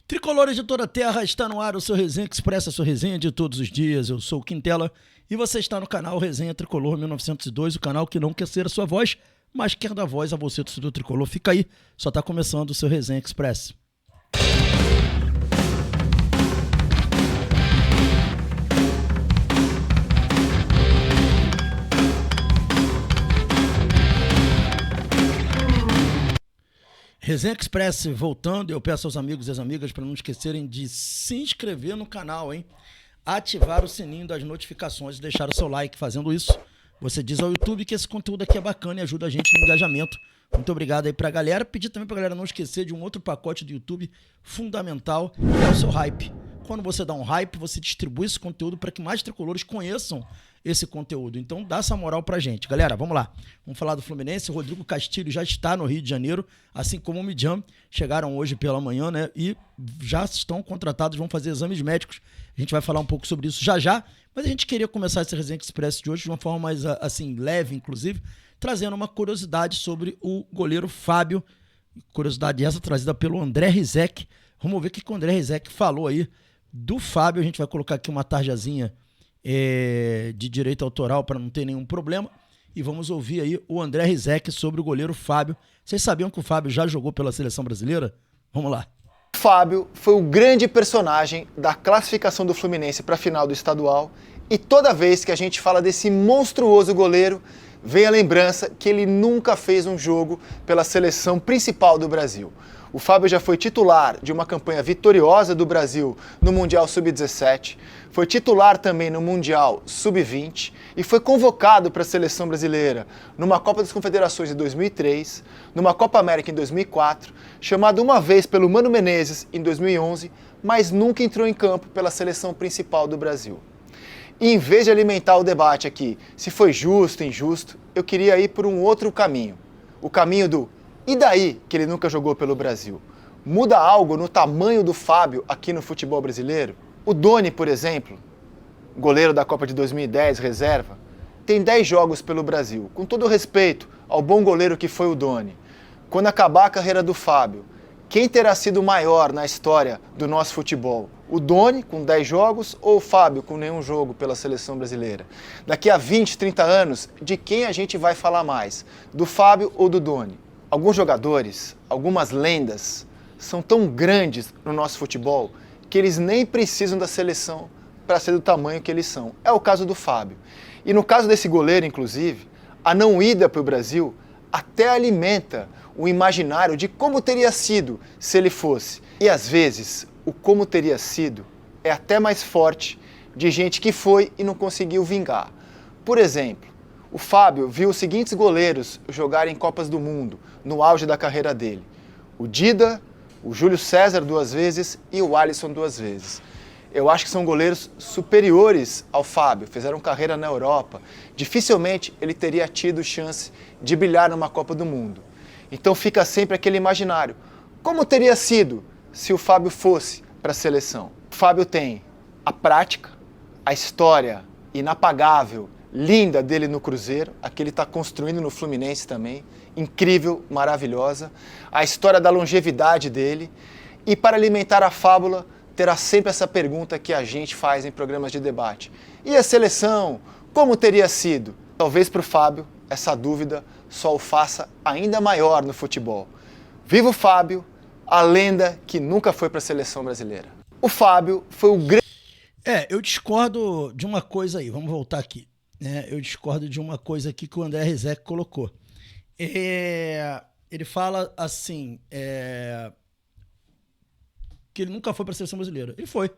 Tricolores de toda a terra, está no ar o seu Resenha Express, a sua resenha de todos os dias. Eu sou o Quintela e você está no canal Resenha Tricolor 1902, o canal que não quer ser a sua voz, mas quer dar voz a você, torcedor tricolor. Fica aí, só está começando o seu Resenha Express. Resenha Express voltando, eu peço aos amigos e às amigas para não esquecerem de se inscrever no canal, hein? Ativar o sininho das notificações e deixar o seu like. Fazendo isso, você diz ao YouTube que esse conteúdo aqui é bacana e ajuda a gente no engajamento. Muito obrigado aí pra galera. Pedir também pra galera não esquecer de um outro pacote do YouTube fundamental, que é o seu hype. Quando você dá um hype, você distribui esse conteúdo para que mais tricolores conheçam esse conteúdo. Então dá essa moral pra gente. Galera, vamos lá. Vamos falar do Fluminense. O Rodrigo Castilho já está no Rio de Janeiro, assim como o Midjan. Chegaram hoje pela manhã, né? E já estão contratados, vão fazer exames médicos. A gente vai falar um pouco sobre isso já. Mas a gente queria começar esse Resenha Express de hoje de uma forma mais, assim, leve, inclusive, trazendo uma curiosidade sobre o goleiro Fábio. Curiosidade essa trazida pelo André Rizek. Vamos ver o que o André Rizek falou aí do Fábio. A gente vai colocar aqui uma tarjazinha de direito autoral para não ter nenhum problema. E vamos ouvir aí o André Rizek sobre o goleiro Fábio. Vocês sabiam que o Fábio já jogou pela seleção brasileira? Vamos lá. Fábio foi o grande personagem da classificação do Fluminense para a final do estadual. E toda vez que a gente fala desse monstruoso goleiro, vem a lembrança que ele nunca fez um jogo pela seleção principal do Brasil. O Fábio já foi titular de uma campanha vitoriosa do Brasil no Mundial Sub-17, foi titular também no Mundial Sub-20 e foi convocado para a seleção brasileira numa Copa das Confederações em 2003, numa Copa América em 2004, chamado uma vez pelo Mano Menezes em 2011, mas nunca entrou em campo pela seleção principal do Brasil. E em vez de alimentar o debate aqui, se foi justo, injusto, eu queria ir por um outro caminho. O caminho do "e daí que ele nunca jogou pelo Brasil?" Muda algo no tamanho do Fábio aqui no futebol brasileiro? O Doni, por exemplo, goleiro da Copa de 2010, reserva, tem 10 jogos pelo Brasil. Com todo respeito ao bom goleiro que foi o Doni, quando acabar a carreira do Fábio, quem terá sido maior na história do nosso futebol? O Doni, com 10 jogos, ou o Fábio, com nenhum jogo pela seleção brasileira? Daqui a 20, 30 anos, de quem a gente vai falar mais? Do Fábio ou do Doni? Alguns jogadores, algumas lendas, são tão grandes no nosso futebol que eles nem precisam da seleção para ser do tamanho que eles são. É o caso do Fábio. E no caso desse goleiro, inclusive, a não ida para o Brasil até alimenta o imaginário de como teria sido se ele fosse. E às vezes, o como teria sido é até mais forte de gente que foi e não conseguiu vingar. Por exemplo, o Fábio viu os seguintes goleiros jogarem Copas do Mundo no auge da carreira dele: o Dida, o Júlio César 2 vezes e o Alisson 2 vezes. Eu acho que são goleiros superiores ao Fábio, fizeram carreira na Europa. Dificilmente ele teria tido chance de brilhar numa Copa do Mundo. Então fica sempre aquele imaginário: como teria sido se o Fábio fosse para a seleção? O Fábio tem a prática, a história inapagável, linda dele no Cruzeiro, a que ele está construindo no Fluminense também, incrível, maravilhosa, a história da longevidade dele, e para alimentar a fábula, terá sempre essa pergunta que a gente faz em programas de debate: e a seleção? Como teria sido? Talvez para o Fábio, essa dúvida só o faça ainda maior no futebol. Viva o Fábio, a lenda que nunca foi para a seleção brasileira. O Fábio foi o grande... Eu discordo de uma coisa aí, vamos voltar aqui. Eu discordo de uma coisa aqui que o André Rizek colocou. Ele fala assim, que ele nunca foi para a seleção brasileira. Ele foi.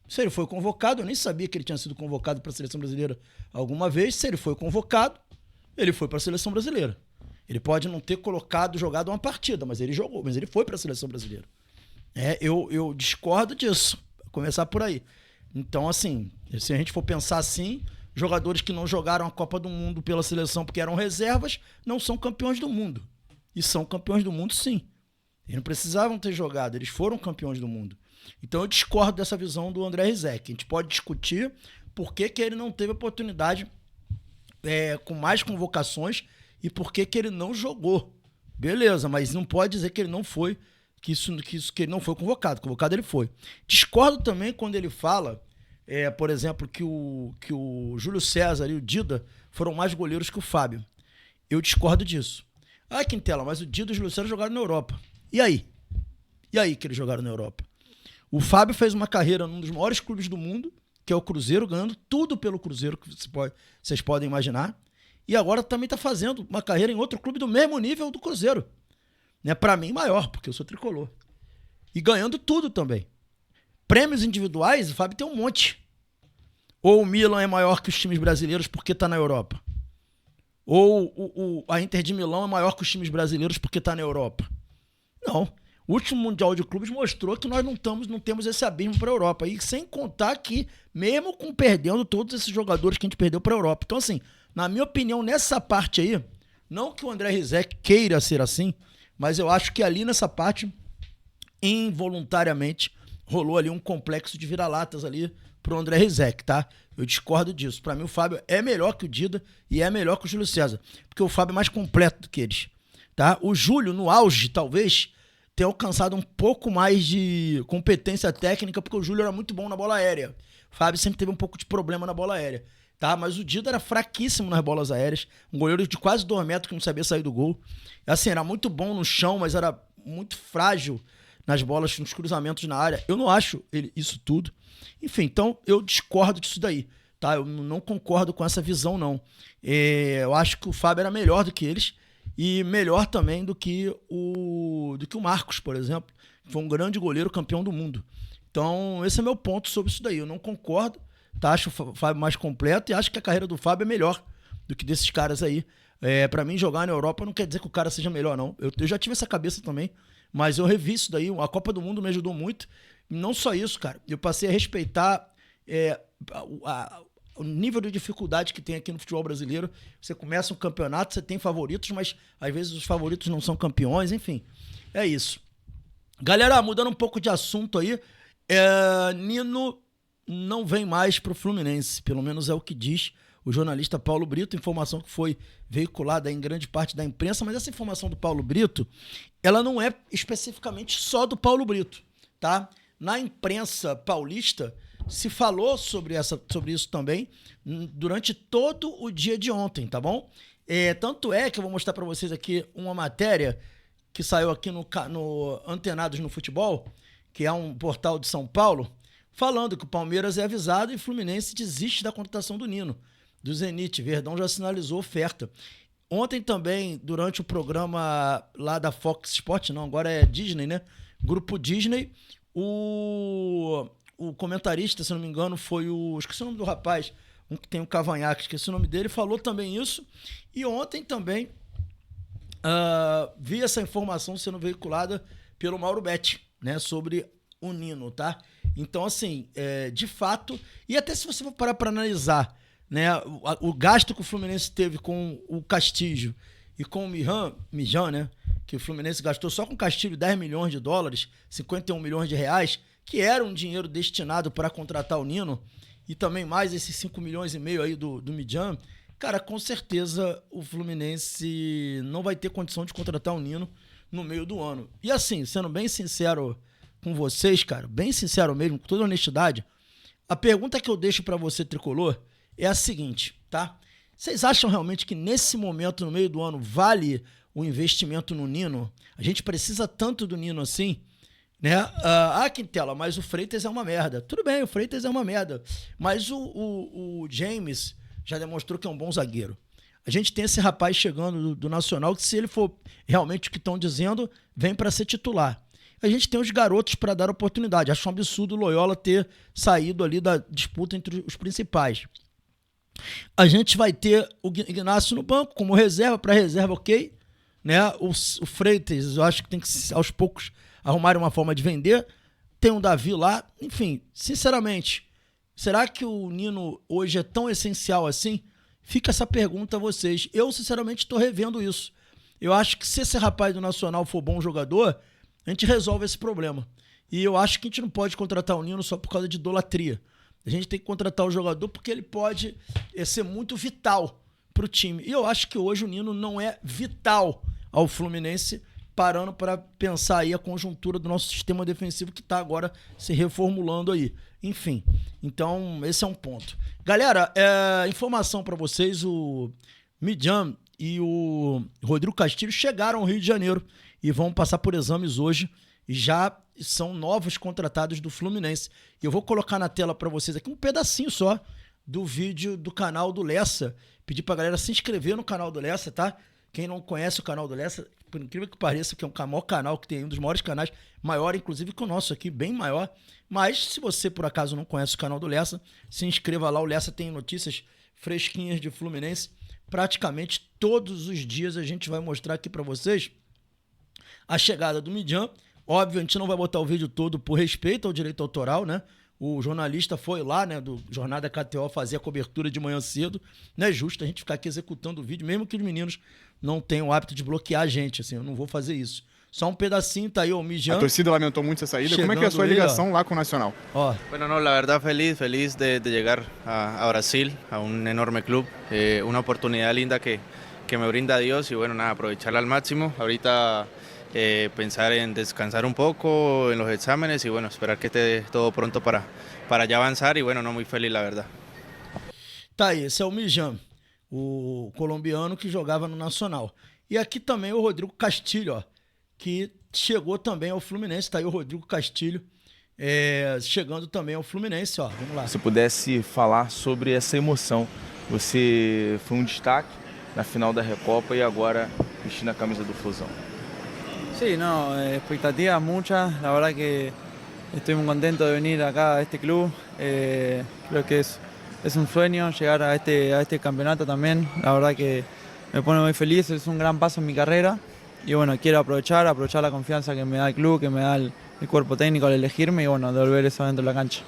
Se ele foi convocado, eu nem sabia que ele tinha sido convocado para a seleção brasileira alguma vez. Se ele foi convocado, ele foi para a seleção brasileira. Ele pode não ter jogado uma partida, mas ele jogou, mas ele foi para a seleção brasileira. Eu discordo disso, vou começar por aí. Então, assim, se a gente for pensar assim, jogadores que não jogaram a Copa do Mundo pela seleção porque eram reservas, não são campeões do mundo. E são campeões do mundo, sim. Eles não precisavam ter jogado, eles foram campeões do mundo. Então eu discordo dessa visão do André Rizek. A gente pode discutir por que ele não teve oportunidade com mais convocações e por que ele não jogou. Beleza, mas não pode dizer que ele não foi, que ele não foi convocado. Convocado ele foi. Discordo também quando ele fala, por exemplo, que o Júlio César e o Dida foram mais goleiros que o Fábio. Eu discordo disso. Ah, Quintela, mas o Dida e o Júlio César jogaram na Europa. E aí? E aí que eles jogaram na Europa? O Fábio fez uma carreira num dos maiores clubes do mundo, que é o Cruzeiro, ganhando tudo pelo Cruzeiro que vocês podem imaginar. E agora também está fazendo uma carreira em outro clube do mesmo nível do Cruzeiro. Né? Para mim, maior, porque eu sou tricolor. E ganhando tudo também. Prêmios individuais, o Fábio tem um monte. Ou o Milan é maior que os times brasileiros porque está na Europa. Ou a Inter de Milão é maior que os times brasileiros porque está na Europa. Não. O último Mundial de Clubes mostrou que nós não temos esse abismo para a Europa. E sem contar que, mesmo com perdendo todos esses jogadores que a gente perdeu para a Europa. Então, assim, na minha opinião, nessa parte aí, não que o André Rizek queira ser assim, mas eu acho que ali nessa parte, involuntariamente, rolou ali um complexo de vira-latas ali pro André Rizek, tá? Eu discordo disso. Para mim, o Fábio é melhor que o Dida e é melhor que o Júlio César, porque o Fábio é mais completo do que eles, tá? O Júlio, no auge, talvez, tenha alcançado um pouco mais de competência técnica, porque o Júlio era muito bom na bola aérea. O Fábio sempre teve um pouco de problema na bola aérea, tá? Mas o Dida era fraquíssimo nas bolas aéreas, um goleiro de quase 2 metros que não sabia sair do gol. Assim, era muito bom no chão, mas era muito frágil nas bolas, nos cruzamentos na área. Eu não acho isso tudo. Enfim, então eu discordo disso daí, tá? Eu não concordo com essa visão, não. Eu acho que o Fábio era melhor do que eles e melhor também do que o Marcos, por exemplo, que foi um grande goleiro, campeão do mundo. Então, esse é meu ponto sobre isso daí. Eu não concordo, tá? Acho o Fábio mais completo e acho que a carreira do Fábio é melhor do que desses caras aí. Pra mim, jogar na Europa não quer dizer que o cara seja melhor, não. Eu já tive essa cabeça também, mas eu revi isso daí. A Copa do Mundo me ajudou muito. Não só isso, cara. Eu passei a respeitar o nível de dificuldade que tem aqui no futebol brasileiro. Você começa um campeonato, você tem favoritos, mas às vezes os favoritos não são campeões, enfim. É isso. Galera, mudando um pouco de assunto aí, Nino não vem mais pro Fluminense, pelo menos é o que diz o jornalista Paulo Brito, informação que foi veiculada em grande parte da imprensa, mas essa informação do Paulo Brito, ela não é especificamente só do Paulo Brito, tá? Na imprensa paulista se falou sobre isso também durante todo o dia de ontem, tá bom? Tanto é que eu vou mostrar para vocês aqui uma matéria que saiu aqui no Antenados no Futebol, que é um portal de São Paulo, falando que o Palmeiras é avisado e o Fluminense desiste da contratação do Nino, do Zenit. Verdão já sinalizou oferta. Ontem também, durante o programa lá da Fox Sports, não, agora é Disney, né? Grupo Disney, o comentarista, se não me engano, foi esqueci o nome do rapaz, um que tem um cavanhaque, esqueci o nome dele, falou também isso. E ontem também vi essa informação sendo veiculada pelo Mauro Betti, né? Sobre o Nino, tá? Então, assim, de fato, e até se você for parar para analisar, né, o gasto que o Fluminense teve com o Castillo e com o Mijan, né, que o Fluminense gastou só com o Castillo 10 milhões de dólares, 51 milhões de reais, que era um dinheiro destinado para contratar o Nino, e também mais esses 5 milhões e meio aí do Mijan, cara, com certeza o Fluminense não vai ter condição de contratar o Nino no meio do ano. E assim, sendo bem sincero com vocês, cara, bem sincero mesmo, com toda honestidade, a pergunta que eu deixo para você, tricolor, é a seguinte, tá? Vocês acham realmente que nesse momento, no meio do ano, vale o investimento no Nino? A gente precisa tanto do Nino assim, né? Quintela, mas o Freitas é uma merda. Tudo bem, o Freitas é uma merda, mas o James já demonstrou que é um bom zagueiro. A gente tem esse rapaz chegando do Nacional que, se ele for realmente o que estão dizendo, vem para ser titular. A gente tem os garotos para dar oportunidade. Acho um absurdo o Loyola ter saído ali da disputa entre os principais. A gente vai ter o Ignacio no banco como reserva, para reserva, ok, né? O Freitas, eu acho que tem que aos poucos arrumar uma forma de vender. Tem um Davi lá, enfim, sinceramente, será que o Nino hoje é tão essencial assim? Fica essa pergunta a vocês. Eu, sinceramente, estou revendo isso. Eu acho que se esse rapaz do Nacional for bom jogador, a gente resolve esse problema. E eu acho que a gente não pode contratar o Nino só por causa de idolatria. A gente tem que contratar o jogador porque ele pode ser muito vital para o time. E eu acho que hoje o Nino não é vital ao Fluminense parando para pensar aí a conjuntura do nosso sistema defensivo que está agora se reformulando aí. Enfim, então esse é um ponto. Galera, informação para vocês, o Midjan e o Rodrigo Castilho chegaram ao Rio de Janeiro e vão passar por exames hoje e já são novos contratados do Fluminense. E eu vou colocar na tela para vocês aqui um pedacinho só do vídeo do canal do Lessa. Pedir pra galera se inscrever no canal do Lessa, tá? Quem não conhece o canal do Lessa, por incrível que pareça, que é o maior canal que tem, um dos maiores canais, maior inclusive que o nosso aqui, bem maior. Mas se você por acaso não conhece o canal do Lessa, se inscreva lá. O Lessa tem notícias fresquinhas de Fluminense. Praticamente todos os dias a gente vai mostrar aqui pra vocês a chegada do Midjan. Óbvio, a gente não vai botar o vídeo todo por respeito ao direito autoral, né? O jornalista foi lá, né, do Jornada KTO, fazer a cobertura de manhã cedo. Não é justo a gente ficar aqui executando o vídeo, mesmo que os meninos não tenham o hábito de bloquear a gente, assim, eu não vou fazer isso. Só um pedacinho, tá aí o Midjan. A torcida lamentou muito essa saída. Como é que é a sua ligação lá com o Nacional? Ó. Bueno, no, la verdad feliz de llegar a Brasil, a un enorme club, una oportunidad linda que me brinda Dios y bueno, nada, aprovecharla al máximo. Ahorita pensar en descansar un poco en los exámenes y bueno, esperar que esté todo pronto para ya avanzar y bueno, no, muy feliz la verdad. Tá aí, esse é o Midjan, o colombiano que jogava no Nacional. E aqui também o Rodrigo Castilho, ó, que chegou também ao Fluminense. Tá aí o Rodrigo Castilho chegando também ao Fluminense, ó. Vamos lá. Se pudesse falar sobre essa emoção. Você foi um destaque na final da Recopa e agora vestindo a camisa do Flusão. Sí, no, expectativas muchas, la verdad que estoy muy contento de venir acá a este club, creo que es un sueño llegar a este campeonato también, la verdad que me pone muy feliz, es un gran paso en mi carrera y bueno, quiero aprovechar la confianza que me da el club, que me da el cuerpo técnico al elegirme y bueno, devolver eso dentro de la cancha.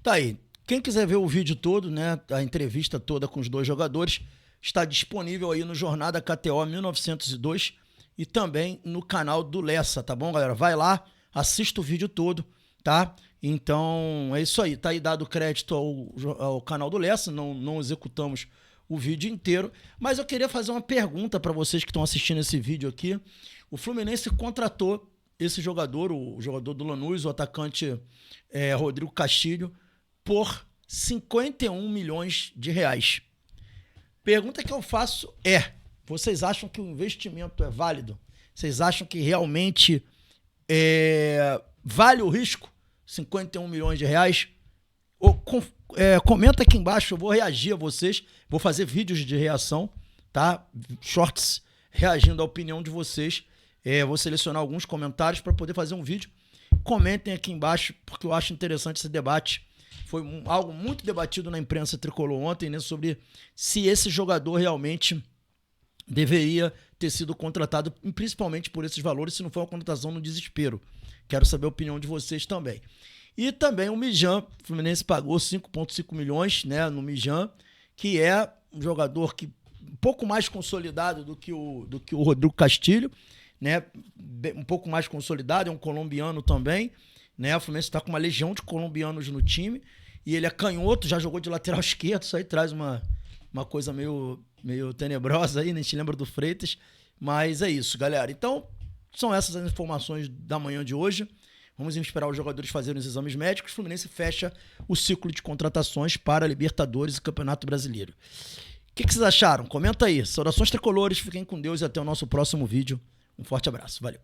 Tá aí, quem quiser ver o vídeo todo, né, a entrevista toda com os dois jogadores, está disponível aí no Jornada KTO 1902, e também no canal do Lessa, tá bom, galera? Vai lá, assista o vídeo todo, tá? Então, é isso aí. Tá aí dado crédito ao canal do Lessa, não executamos o vídeo inteiro. Mas eu queria fazer uma pergunta para vocês que estão assistindo esse vídeo aqui. O Fluminense contratou esse jogador, o jogador do Lanús, o atacante Rodrigo Castilho, por 51 milhões de reais. Pergunta que eu faço vocês acham que o investimento é válido? Vocês acham que realmente vale o risco? 51 milhões de reais? Comenta aqui embaixo, eu vou reagir a vocês. Vou fazer vídeos de reação, tá? Shorts reagindo à opinião de vocês. Vou selecionar alguns comentários para poder fazer um vídeo. Comentem aqui embaixo, porque eu acho interessante esse debate. Foi algo muito debatido na imprensa tricolor ontem, né? Sobre se esse jogador realmente deveria ter sido contratado, principalmente por esses valores, se não for uma contratação no desespero. Quero saber a opinião de vocês também. E também o Midjan, o Fluminense pagou 5,5 milhões, né, no Midjan, que é um jogador que um pouco mais consolidado do que o Rodrigo Castilho, né, um pouco mais consolidado, é um colombiano também, né, o Fluminense está com uma legião de colombianos no time, e ele é canhoto, já jogou de lateral esquerdo, isso aí traz uma coisa meio tenebrosa aí, né? A gente lembra do Freitas, mas é isso, galera. Então, são essas as informações da manhã de hoje. Vamos esperar os jogadores fazerem os exames médicos. O Fluminense fecha o ciclo de contratações para Libertadores e Campeonato Brasileiro. O que vocês acharam? Comenta aí. Saudações tricolores, fiquem com Deus e até o nosso próximo vídeo. Um forte abraço, valeu.